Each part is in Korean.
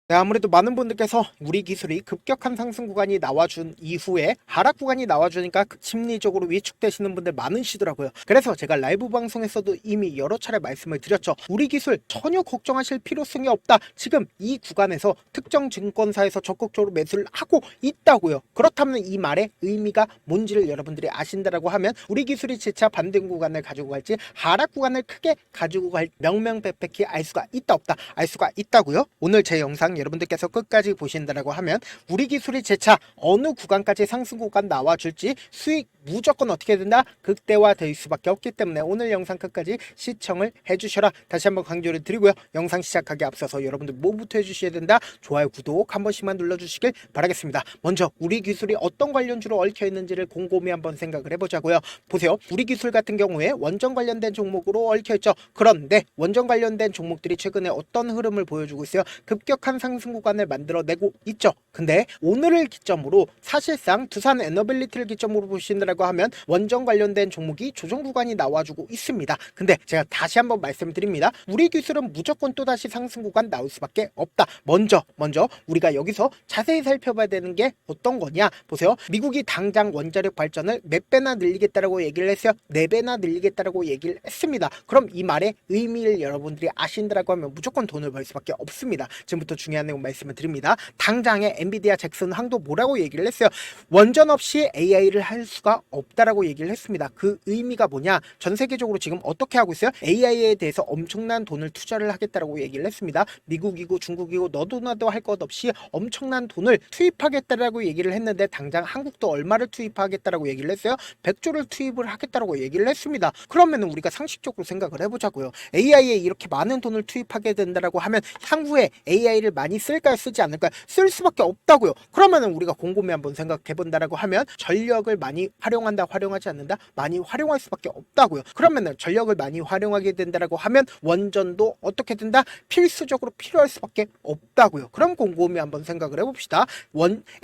네, 아무래도 많은 분들께서 우리 기술이 급격한 상승 구간이 나와준 이후에 하락 구간이 나와주니까 심리적으로 위축되시는 분들 많으시더라고요. 그래서 제가 라이브 방송에서도 이미 여러 차례 말씀을 드렸죠. 우리 기술 전혀 걱정하실 필요성이 없다. 지금 이 구간에서 특정 증권사에서 적극적으로 매수를 하고 있다고요. 그렇다면 이 말의 의미가 뭔지를 여러분들이 아신다라고 하면 우리 기술이 재차 반등 구간을 가지고 갈지 하락 구간을 크게 가지고 갈 명명백백히 알 수가 있다 없다 알 수가 있다고요. 오늘 제 영상 여러분들께서 끝까지 보신다라고 하면 우리 기술이 재차 어느 구간까지 상승 구간 나와줄지 수익 무조건 어떻게 된다? 극대화될 수밖에 없기 때문에 오늘 영상 끝까지 시청을 해주셔라. 다시 한번 강조를 드리고요. 영상 시작하기 앞서서 여러분들 뭐부터 해주셔야 된다? 좋아요, 구독 한 번씩만 눌러주시길 바라겠습니다. 먼저 우리 기술이 어떤 관련주로 얽혀 있는지를 곰곰이 한번 생각을 해보자고요. 보세요. 우리 기술 같은 경우에 원전 관련된 종목으로 얽혀 있죠. 그런데 원전 관련된 종목들이 최근에 어떤 흐름을 보여주고 있어요? 급격한 상승 구간을 만들어내고 있죠. 근데 오늘을 기점으로 사실상 두산 에너빌리티를 기점으로 보신다라고 하면 원전 관련된 종목이 조정 구간이 나와주고 있습니다. 근데 제가 다시 한번 말씀드립니다. 우리 기술은 무조건 또다시 상승 구간 나올 수밖에 없다. 먼저 우리가 여기서 자세히 살펴봐야 되는 게 어떤 거냐? 보세요. 미국이 당장 원자력 발전을 몇 배나 늘리겠다라고 얘기를 했어요. 4배나 늘리겠다라고 얘기를 했습니다. 그럼 이 말의 의미를 여러분들이 아신다라고 하면 무조건 돈을 벌 수밖에 없습니다. 지금부터 중요한 내용 말씀을 드립니다. 당장에 엔비디아 잭슨 황도 뭐라고 얘기를 했어요? 원전 없이 AI를 할 수가 없다라고 얘기를 했습니다. 그 의미가 뭐냐? 전 세계적으로 지금 어떻게 하고 있어요? AI에 대해서 엄청난 돈을 투자를 하겠다라고 얘기를 했습니다. 미국이고 중국이고 너도 나도 할 것 없이 엄청난 돈을 투입하겠다라고 얘기를 했는데 당장 한국도 얼마를 투입하겠다라고 얘기를 했어요? 100조를 투입을 하겠다라고 얘기를 했습니다. 그러면은 우리가 상식적으로 생각을 해보자고요. AI에 이렇게 많은 돈을 투입하게 된다라고 하면 향후에 AI를 많이 쓸까요? 쓰지 않을까요? 쓸 수밖에 없다고요. 그러면은 우리가 곰곰이 한번 생각해 본다라고 하면 전력을 많이 활용한다, 활용하지 않는다? 많이 활용할 수밖에 없다고요. 그러면은 전력을 많이 활용하게 된다라고 하면 원전도 어떻게 된다? 필수적으로 필요할 수밖에 없다고요. 그럼 곰곰이 한번 생각을 해봅시다.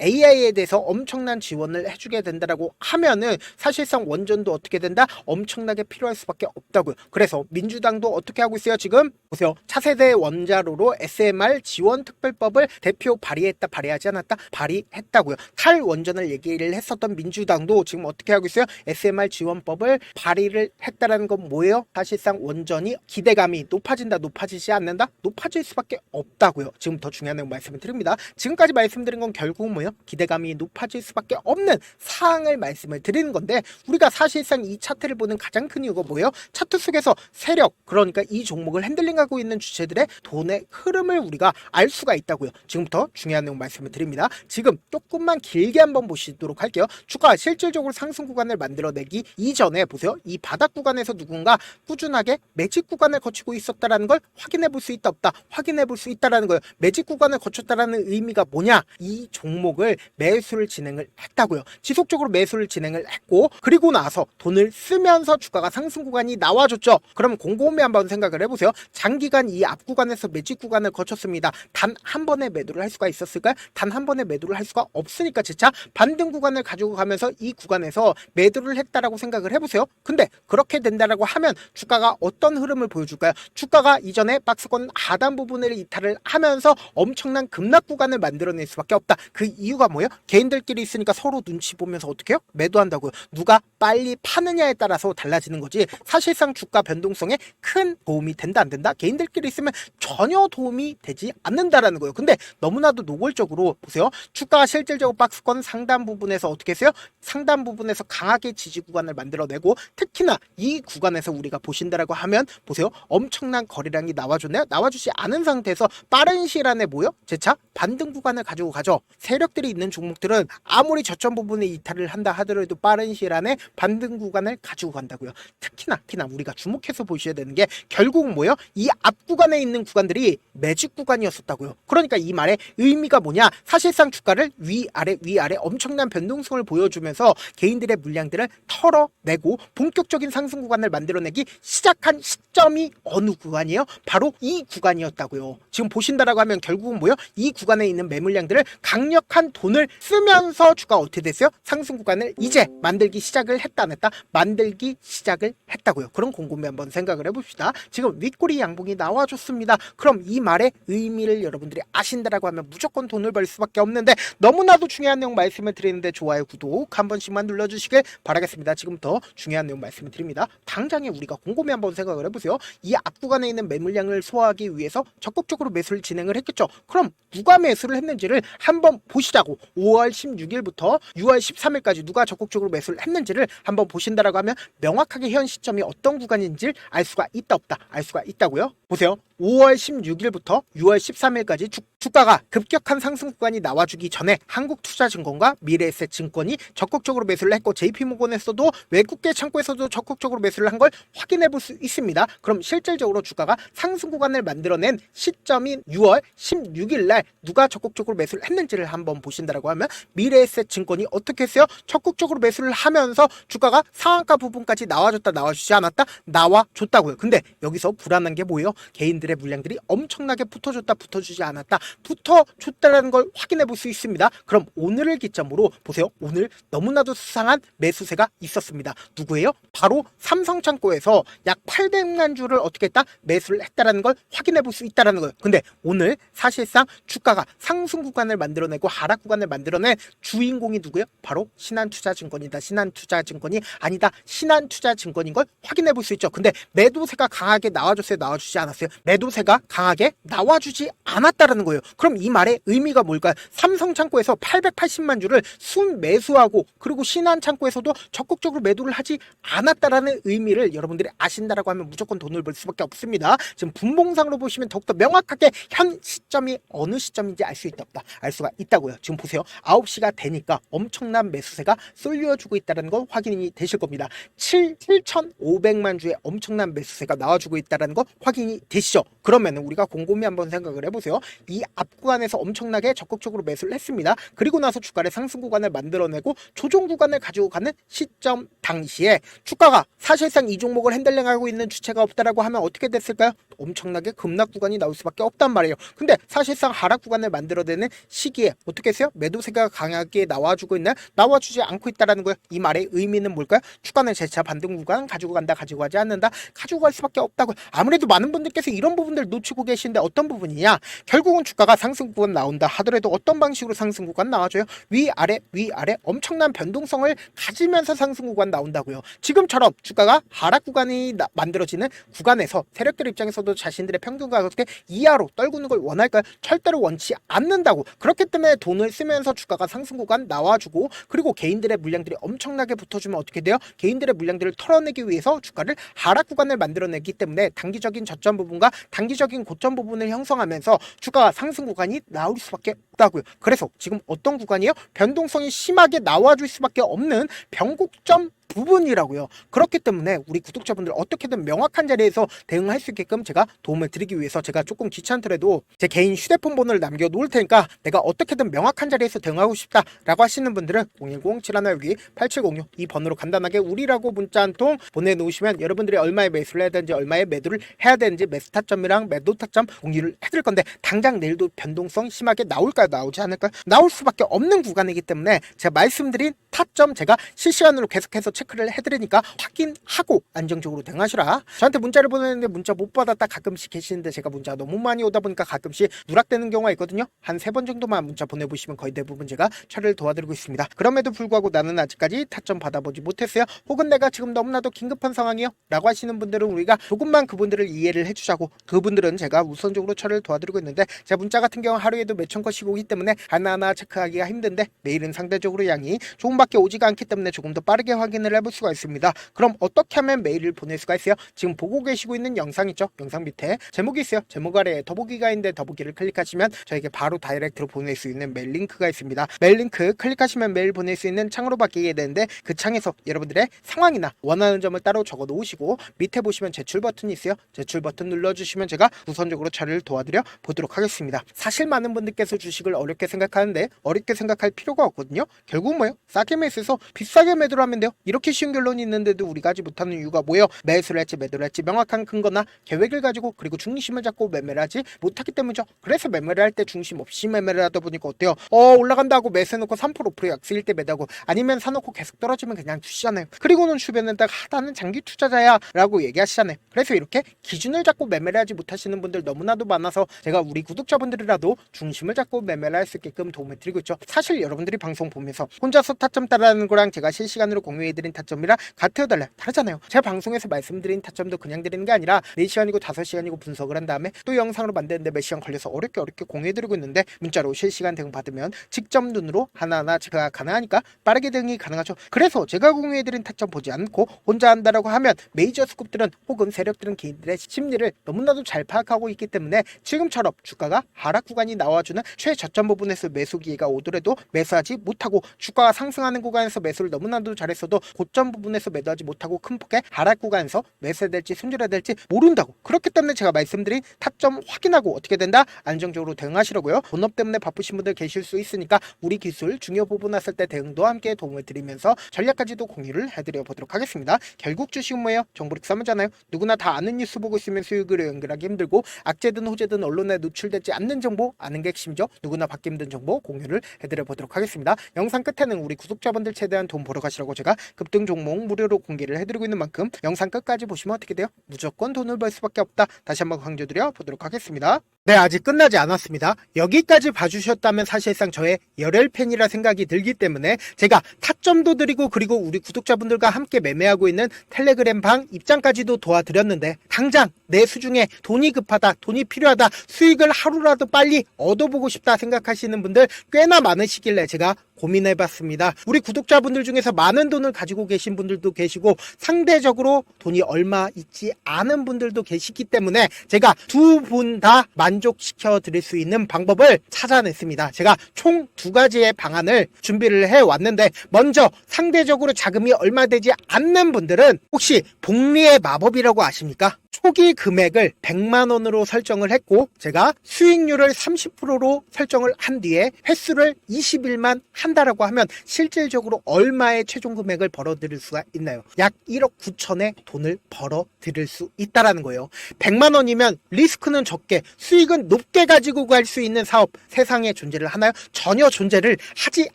AI에 대해서 엄청난 지원을 해주게 된다라고 하면은 사실상 원전도 어떻게 된다? 엄청나게 필요할 수밖에 없다고요. 그래서 민주당도 어떻게 하고 있어요? 지금 보세요. 차세대 원자로로 SMR 지원 특별법을 대표 발의하지 않았다? 발의했다고요. 탈원전을 얘기를 했었던 민주당도 지금 어떻게 하고 있어요? SMR 지원법을 발의를 했다라는 건 뭐예요? 사실상 원전이 기대감이 높아지지 않는다? 높아질 수밖에 없다고요. 지금 더 중요한 내용 말씀을 드립니다. 지금까지 말씀드린 건 결국 뭐예요? 기대감이 높아질 수밖에 없는 사항을 말씀을 드리는 건데 우리가 사실상 이 차트를 보는 가장 큰 이유가 뭐예요? 차트 속에서 세력, 그러니까 이 종목을 핸들링하고 있는 주체들의 돈의 흐름을 우리가 알 수가 있다고요. 지금부터 중요한 내용 말씀을 드립니다. 지금 조금만 길게 한번 보시도록 할게요. 주가 실질적으로 상승 구간을 만들어내기 이전에 보세요. 이 바닥 구간에서 누군가 꾸준하게 매직 구간을 거치고 있었다라는 걸 확인해 볼 수 있다 없다? 확인해 볼 수 있다라는 거예요. 매직 구간을 거쳤다라는 의미가 뭐냐? 이 종목을 매수를 진행을 했다고요. 지속적으로 매수를 진행을 했고 그리고 나서 돈을 쓰면서 주가가 상승 구간이 나와줬죠. 그럼 곰곰이 한번 생각을 해보세요. 장기간 이 앞 구간에서 매직 구간을 거쳤습니다. 단 한 번에 매도를 할 수가 있었을까요? 단 한 번에 매도를 할 수가 없으니까 재차 반등 구간을 가지고 가면서 이 구간에서 매도를 했다라고 생각을 해보세요. 근데 그렇게 된다라고 하면 주가가 어떤 흐름을 보여줄까요? 주가가 이전에 박스권 하단 부분을 이탈을 하면서 엄청난 급락 구간을 만들어낼 수밖에 없다. 그 이유가 뭐예요? 개인들끼리 있으니까 서로 눈치 보면서 어떻게 해요? 매도한다고요. 누가 빨리 파느냐에 따라서 달라지는 거지 사실상 주가 변동성에 큰 도움이 된다 안 된다? 개인들끼리 있으면 전혀 도움이 되지 않는다라는 거예요. 근데 너무나도 노골적으로 보세요. 주가가 실질적으로 박스권 상단 부분에서 어떻게 했어요? 상단 부분에서 강하게 지지 구간을 만들어내고 특히나 이 구간에서 우리가 보신다라고 하면 보세요. 엄청난 거래량이 나와줬네요. 나와주지 않은 상태에서 빠른 시일 안에 뭐요? 재차 반등 구간을 가지고 가죠. 세력들이 있는 종목들은 아무리 저점 부분에 이탈을 한다 하더라도 빠른 시일 안에 반등 구간을 가지고 간다고요. 특히나 우리가 주목해서 보셔야 되는 게 결국은 뭐예요? 이 앞 구간에 있는 구간들이 매직 구간이었었다고요. 그러니까 이 말의 의미가 뭐냐? 사실상 주가를 위아래 엄청난 변동성을 보여주면서 개인들의 물량들을 털어내고 본격적인 상승 구간을 만들어내기 시작한 시점이 어느 구간이에요? 바로 이 구간이었다고요. 지금 보신다라고 하면 결국은 뭐예요? 이 구간에 있는 매물량들을 강력한 돈을 쓰면서 주가 어떻게 됐어요? 상승 구간을 이제 만들기 시작을 했다 안 했다? 만들기 시작을 했다고요. 그런 곰곰이 한번 생각을 해봅시다. 지금 윗꼬리 양봉이 나와줬습니다. 그럼 이 말의 의미를 여러분들이 아신다라고 하면 무조건 돈을 벌 수밖에 없는데 너무나도 중요한 내용 말씀을 드리는데 좋아요, 구독 한 번씩만 눌러주시길 바라겠습니다. 지금부터 중요한 내용 말씀을 드립니다. 당장에 우리가 곰곰이 한번 생각을 해보세요. 이 앞구간에 있는 매물량을 소화하기 위해서 적극적으로 매수를 진행을 했겠죠. 그럼 누가 매수를 했는지를 한번 보시자고. 5월 16일부터 6월 13일까지 누가 적극적으로 매수를 했는지를 한번 보신다라고 하면 명확하게 현 시점이 어떤 구간인지 알 수가 있다 없다 알 수가 있다고요. 보세요. 5월 16일부터 6월 13일까지 주가가 급격한 상승 구간이 나와주기 전에 한국투자증권과 미래에셋증권이 적극적으로 매수를 했고 JP모건에서도 외국계 창구에서도 적극적으로 매수를 한 걸 확인해 볼 수 있습니다. 그럼 실질적으로 주가가 상승 구간을 만들어낸 시점인 6월 16일 날 누가 적극적으로 매수를 했는지를 한번 보신다라고 하면 미래에셋증권이 어떻게 했어요? 적극적으로 매수를 하면서 주가가 상한가 부분까지 나와줬다 나와주지 않았다? 나와줬다고요. 근데 여기서 불안한 게 뭐예요? 개인들의 물량들이 엄청나게 붙어줬다 붙어주지 않았다 붙어줬다라는 걸 확인해 볼 수 있습니다. 그럼 오늘을 기점으로 보세요. 오늘 너무나도 수상한 매수세가 있었습니다. 누구예요? 바로 삼성창고에서 약 800만 주를 어떻게 했다? 매수를 했다라는 걸 확인해 볼 수 있다라는 거예요. 근데 오늘 사실상 주가가 상승 구간을 만들어내고 하락 구간을 만들어낸 주인공이 누구예요? 바로 신한투자증권이다. 신한투자증권이 아니다. 신한투자증권인 걸 확인해 볼 수 있죠. 근데 매도세가 강하게 나와줬어요? 나와주지 않았어요? 매도세가 강하게 나와주지 않았다라는 거예요. 그럼 이 말의 의미가 뭘까요? 삼성창고에서 880만 주를 순매수하고 그리고 신한창고에서도 적극적으로 매도를 하지 않았다라는 의미를 여러분들이 아신다라고 하면 무조건 돈을 벌 수밖에 없습니다. 지금 분봉상으로 보시면 더욱더 명확하게 현 시점이 어느 시점인지 알 수 있다 없다 알 수가 있다고요. 지금 보세요. 9시가 되니까 엄청난 매수세가 쏠려주고 있다는 거 확인이 되실 겁니다. 7,500만 주의 엄청난 매수세가 나와주고 있다는 거 확인이 되시죠? 그러면 우리가 곰곰이 한번 생각을 해보세요. 이 앞구간에서 엄청나게 적극적으로 매수를 했습니다. 그리고 나서 주가를 상승 구간을 만들어내고 조정 구간을 가지고 가는 시점 당시에 주가가 사실상 이 종목을 핸들링하고 있는 주체가 없다라고 하면 어떻게 됐을까요? 엄청나게 급락 구간이 나올 수밖에 없단 말이에요. 근데 사실상 하락 구간을 만들어내는 시기에 어떻게 했어요? 매도세가 강하게 나와주고 있나요? 나와주지 않고 있다라는 거예요. 이 말의 의미는 뭘까요? 주가는 재차 반등 구간 가지고 간다, 가지고 가지 않는다, 가지고 갈 수밖에 없다고요. 아무래도 많은 분들께서 이런 부분들 놓치고 계신데 어떤 부분이냐? 결국은 주가가 상승 구간 나온다 하더라도 어떤 방식으로 상승 구간 나와줘요? 위아래 위아래 엄청난 변동성을 가지면서 상승 구간 나온다고요. 지금처럼 주가가 하락 구간이 만들어지는 구간에서 세력들 입장에서도 자신들의 평균 가격대 이하로 떨구는 걸 원할까요? 절대로 원치 않는다고. 그렇기 때문에 돈을 쓰면서 주가가 상승 구간 나와주고 그리고 개인들의 물량들이 엄청나게 붙어주면 어떻게 돼요? 개인들의 물량들을 털어내기 위해서 주가를 하락 구간을 만들어내기 때문에 단기적인 저점 부분과 단기적인 고점 부분을 형성하면서 주가가 상승 구간이 나올 수밖에 없다고요. 그래서 지금 어떤 구간이에요? 변동성이 심하게 나와줄 수밖에 없는 변곡점 부분이라고요. 그렇기 때문에 우리 구독자분들 어떻게든 명확한 자리에서 대응할 수 있게끔 제가 도움을 드리기 위해서 제가 조금 귀찮더라도 제 개인 휴대폰 번호를 남겨놓을 테니까 내가 어떻게든 명확한 자리에서 대응하고 싶다라고 하시는 분들은 010-7162-8706 이 번호로 간단하게 우리라고 문자 한 통 보내놓으시면 여러분들이 얼마에 매수를 해야 되는지 얼마에 매도를 해야 되는지 매수 타점이랑 매도 타점 공유를 해드릴 건데 당장 내일도 변동성 심하게 나올까요? 나오지 않을까요? 나올 수밖에 없는 구간이기 때문에 제가 말씀드린 타점 제가 실시간으로 계속해서 체크를 해드리니까 확인하고 안정적으로 대응하시라. 저한테 문자를 보내는데 문자 못 받았다 가끔씩 계시는데 제가 문자가 너무 많이 오다 보니까 가끔씩 누락되는 경우가 있거든요. 한 3번 정도만 문자 보내보시면 거의 대부분 제가 처리를 도와드리고 있습니다. 그럼에도 불구하고 나는 아직까지 타점 받아보지 못했어요. 혹은 내가 지금 너무나도 긴급한 상황이요 라고 하시는 분들은 우리가 조금만 그분들을 이해를 해주자고 그분들은 제가 우선적으로 처리를 도와드리고 있는데 제 문자 같은 경우 하루에도 몇천 건씩 오기 때문에 하나하나 체크하기가 힘든데 매일은 상대적으로 양이 조금밖에 오지가 않기 때문에 조금 더 빠르게 확인을 해볼 수가 있습니다. 그럼 어떻게 하면 메일을 보낼 수가 있어요? 지금 보고 계시고 있는 영상 있죠? 영상 밑에 제목이 있어요. 제목 아래에 더보기가 있는데 더보기를 클릭하시면 저에게 바로 다이렉트로 보낼 수 있는 메일 링크가 있습니다. 메일 링크 클릭하시면 메일 보낼 수 있는 창으로 바뀌게 되는데 그 창에서 여러분들의 상황이나 원하는 점을 따로 적어 놓으시고 밑에 보시면 제출 버튼이 있어요. 제출 버튼 눌러주시면 제가 우선적으로 처리를 도와드려 보도록 하겠습니다. 사실 많은 분들께서 주식을 어렵게 생각하는데 어렵게 생각할 필요가 없거든요. 결국 뭐예요? 싸게 매수해서 비싸게 매도를 하면 돼요. 이렇게 쉬운 결론이 있는데도 우리가 하지 못하는 이유가 뭐예요? 매수를 할지 매도를 할지 명확한 근거나 계획을 가지고 그리고 중심을 잡고 매매를 하지 못하기 때문이죠. 그래서 매매를 할 때 중심 없이 매매를 하다 보니까 어때요? 올라간다고 매수해놓고 3% 5% 약세일 때 매도하고 아니면 사놓고 계속 떨어지면 그냥 두시잖아요. 그리고는 주변에다가 나는 장기 투자자야 라고 얘기하시잖아요. 그래서 이렇게 기준을 잡고 매매를 하지 못하시는 분들 너무나도 많아서 제가 우리 구독자분들이라도 중심을 잡고 매매를 할 수 있게끔 도움을 드리고 있죠. 사실 여러분들이 방송 보면서 혼자서 타점 따라하는 거랑 제가 실시간으로 공유해드린 타점이랑 같아요 달라요? 다르잖아요. 제가 방송에서 말씀드린 타점도 그냥 드리는 게 아니라 4시간이고 5시간이고 분석을 한 다음에 또 영상으로 만드는데 몇 시간 걸려서 어렵게 공유해드리고 있는데 문자로 실시간 대응 받으면 직접 눈으로 하나하나 제가 가능하니까 빠르게 대응이 가능하죠. 그래서 제가 공유해드린 타점 보지 않고 혼자 한다라고 하면 메이저 스쿱들은 혹은 세력들은 개인들의 심리를 너무나도 잘 파악하고 있기 때문에 지금처럼 주가가 하락 구간이 나와주는 최저점 부분에서 매수 기회가 오더라도 매수하지 못하고 주가가 상승하는 구간에서 매수를 너무나도 잘했어도 고점 부분에서 매도하지 못하고 큰 폭의 하락 구간에서 매수해야 될지 손절해야 될지 모른다고. 그렇기 때문에 제가 말씀드린 타점 확인하고 어떻게 된다? 안정적으로 대응하시라고요. 본업 때문에 바쁘신 분들 계실 수 있으니까 우리 기술 중요 부분 왔을 때 대응도 함께 도움을 드리면서 전략까지도 공유를 해드려 보도록 하겠습니다. 결국 주식은 뭐예요? 정보력 싸움이잖아요. 누구나 다 아는 뉴스 보고 있으면 수익을 연결하기 힘들고 악재든 호재든 언론에 노출되지 않는 정보 아는 게 핵심이죠. 누구나 받기 힘든 정보 공유를 해드려 보도록 하겠습니다. 영상 끝에는 우리 구독자분들 최대한 돈 벌어 가시라고 제가 급등 종목 무료로 공개를 해드리고 있는 만큼 영상 끝까지 보시면 어떻게 돼요? 무조건 돈을 벌 수밖에 없다. 다시 한번 강조드려 보도록 하겠습니다. 네, 아직 끝나지 않았습니다. 여기까지 봐주셨다면 사실상 저의 열혈 팬이라 생각이 들기 때문에 제가 타점도 드리고 그리고 우리 구독자분들과 함께 매매하고 있는 텔레그램 방 입장까지도 도와드렸는데 당장 내 수중에 돈이 급하다, 돈이 필요하다, 수익을 하루라도 빨리 얻어보고 싶다 생각하시는 분들 꽤나 많으시길래 제가 고민해봤습니다. 우리 구독자분들 중에서 많은 돈을 가지고 계신 분들도 계시고 상대적으로 돈이 얼마 있지 않은 분들도 계시기 때문에 제가 두 분 다 만족시켜 드릴 수 있는 방법을 찾아냈습니다. 제가 총 2가지의 방안을 준비를 해왔는데 먼저 상대적으로 자금이 얼마 되지 않는 분들은 혹시 복리의 마법이라고 아십니까? 초기 금액을 100만원으로 설정을 했고 제가 수익률을 30%로 설정을 한 뒤에 횟수를 20일만 한다라고 하면 실질적으로 얼마의 최종 금액을 벌어들일 수가 있나요? 약 1억 9천의 돈을 벌어들일 수 있다라는 거예요. 100만원이면 리스크는 적게 수익은 높게 가지고 갈 수 있는 사업 세상에 존재를 하나요? 전혀 존재를 하지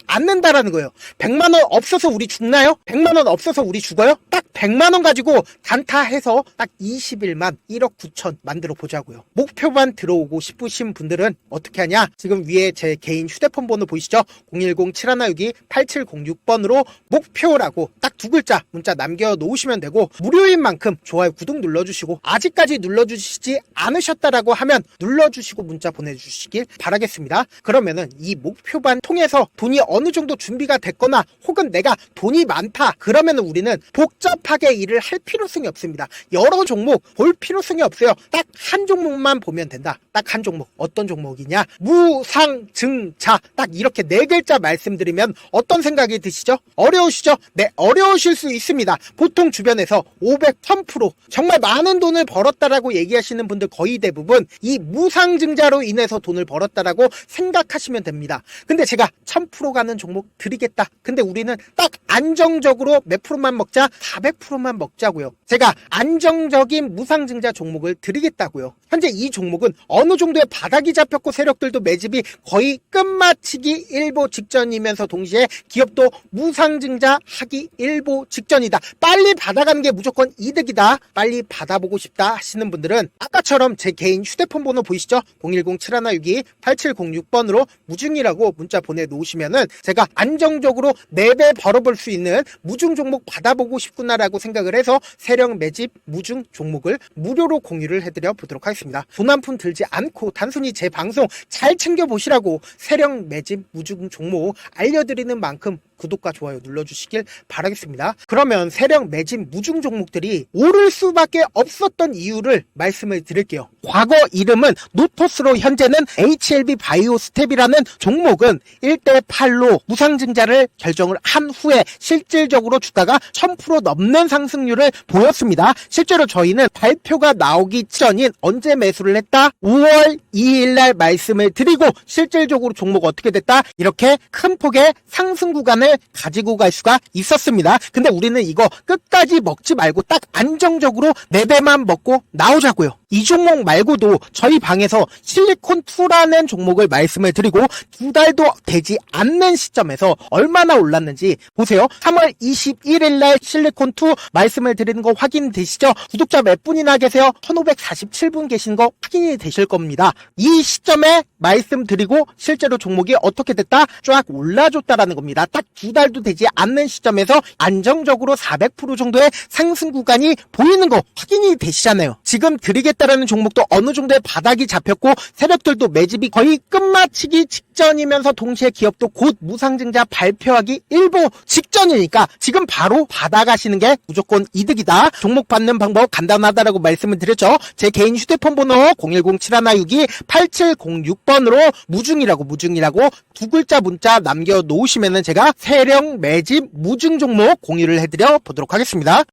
않는다라는 거예요. 100만원 없어서 우리 죽나요? 100만원 없어서 우리 죽어요? 딱 100만원 가지고 단타해서 딱 20일만 1억 9천 만들어 보자고요. 목표만 들어오고 싶으신 분들은 어떻게 하냐? 지금 위에 제 개인 휴대폰 번호 보이시죠? 010-7162-8706번으로 목표라고 딱 2글자 문자 남겨놓으시면 되고 무료인 만큼 좋아요 구독 눌러주시고 아직까지 눌러주시지 않으셨다라고 하면 눌러주시고 문자 보내주시길 바라겠습니다. 그러면은 이 목표반 통해서 돈이 어느 정도 준비가 됐거나 혹은 내가 돈이 많다 그러면은 우리는 복잡하게 일을 할 필요성이 없습니다. 여러 종목 볼 필요성이 없어요. 딱 한 종목만 보면 된다. 딱 한 종목. 어떤 종목이냐? 무상증자. 딱 이렇게 4글자 말씀드리면 어떤 생각이 드시죠? 어려우시죠? 네, 어려우실 수 있습니다. 보통 주변에서 500, 1000% 정말 많은 돈을 벌었다라고 얘기하시는 분들 거의 대부분 이 무상증자로 인해서 돈을 벌었다라고 생각하시면 됩니다. 근데 제가 1000% 가는 종목 드리겠다. 근데 우리는 딱 안정적으로 몇 프로만 먹자? 400%만 먹자고요. 제가 안정적인 무상증자 종목을 드리겠다고요. 현재 이 종목은 어느 정도의 바닥이 잡혔고 세력들도 매집이 거의 끝마치기 일보 직전이면서 동시에 기업도 무상증자 하기 일보 직전이다. 빨리 받아가는 게 무조건 이득이다. 빨리 받아보고 싶다 하시는 분들은 아까처럼 제 개인 휴대폰 번호 보이시죠? 010-7162-8706번으로 무중이라고 문자 보내놓으시면은 제가 안정적으로 4배 벌어볼 수 있는 무중 종목 받아보고 싶구나라고 생각을 해서 세력 매집 무중 종목을 무료로 공유를 해드려 보도록 하겠습니다. 돈 한 푼 들지 않고 단순히 제 방송 잘 챙겨보시라고 세력 매집 무중 종목 알려드리는 만큼 구독과 좋아요 눌러주시길 바라겠습니다. 그러면 세력 매집 무중 종목들이 오를 수밖에 없었던 이유를 말씀을 드릴게요. 과거 이름은 노토스로 현재는 HLB 바이오스텝이라는 종목은 1대8로 무상증자를 결정을 한 후에 실질적으로 주가가 1000% 넘는 상승률을 보였습니다. 실제로 저희는 발표가 나오기 전인 언제 매수를 했다? 5월 2일날 말씀을 드리고 실질적으로 종목 어떻게 됐다? 이렇게 큰 폭의 상승 구간을 가지고 갈 수가 있었습니다. 근데 우리는 이거 끝까지 먹지 말고 딱 안정적으로 4배만 먹고 나오자고요. 이 종목 말고도 저희 방에서 실리콘2라는 종목을 말씀을 드리고 2달도 되지 않는 시점에서 얼마나 올랐는지 보세요. 3월 21일 날 실리콘2 말씀을 드리는 거 확인되시죠? 구독자 몇 분이나 계세요? 1547분 계신 거 확인이 되실 겁니다. 이 시점에 말씀드리고 실제로 종목이 어떻게 됐다? 쫙 올라줬다라는 겁니다. 딱 2달도 되지 않는 시점에서 안정적으로 400% 정도의 상승 구간이 보이는 거 확인이 되시잖아요. 지금 드리겠다라는 종목도 어느 정도의 바닥이 잡혔고 세력들도 매집이 거의 끝마치기 직전이면서 동시에 기업도 곧 무상증자 발표하기 일보 직전이니까 지금 바로 받아가시는 게 무조건 이득이다. 종목 받는 방법 간단하다라고 말씀을 드렸죠. 제 개인 휴대폰 번호 010-7162-8706번으로 무중이라고 두 글자 문자 남겨놓으시면은 제가 세력 매집 무중 종목 공유를 해드려 보도록 하겠습니다.